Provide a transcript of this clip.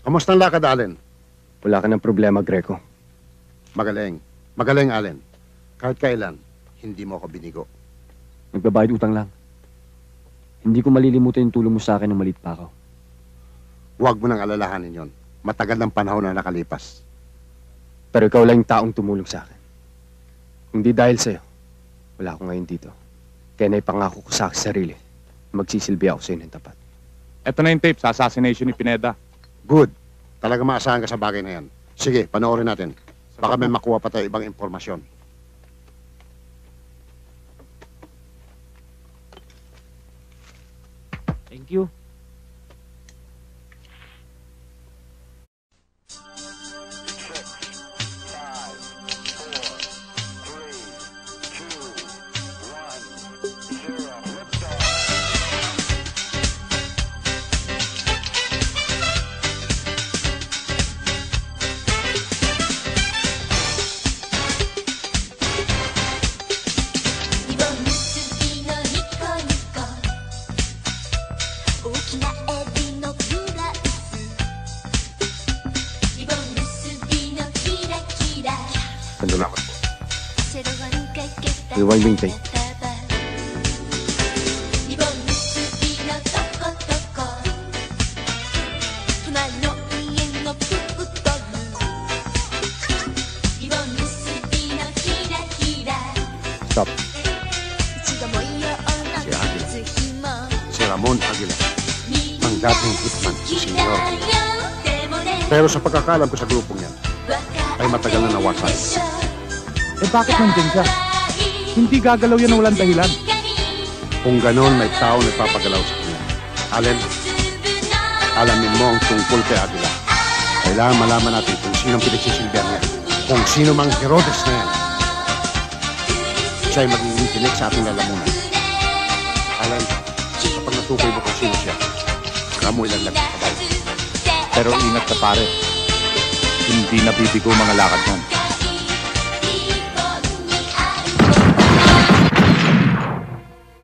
Kamusta ang lakad, Allen? Wala ka ng problema, Greco. Magaling. Magaling, Allen. Kahit kailan, hindi mo ako binigo. Nagbabayad utang lang. Hindi ko malilimutan yung tulong mo sa akin nung maliit pa ako. Huwag mo nang alalahanin yon. Matagal ng panahon na nakalipas. Pero ikaw lang yung taong tumulong sa akin. Kung di dahil sa'yo, wala ako ngayon dito. Kaya naipangako ko sa akin sarili, magsisilbi ako sa'yo ng tapat. Ito na yung tape sa assassination ni Pineda. Good. Talaga maasahan ka sa bagay na yan. Sige, panoorin natin. Baka may makuha pa tayo ibang impormasyon. Thank you. Salamat po. Rewind yung tape. Stop. Si Aguila. Si Ramon Aguila. Ang dating hitman, si Senyor. Pero sa pagkakalam ko sa grupong yan, ay matagal na nawasan. Eh bakit nandyan siya? Hindi gagalaw yan na walang dahilan. Kung ganon, may tao nagpapagalaw sa kanya. Allen, alamin mo ang tungkol kay Aguila. Kailangan malaman natin kung sinong pinagsisilbihan niya. Kung sino mang Herodes na yan. Siya'y magiging tinik sa ating lalamunan. Allen, kapag natukoy mo kung sino siya, saka mo ilaglag sa kabay. Pero ingat ka pare. Hindi nabibigo mga lakad mo.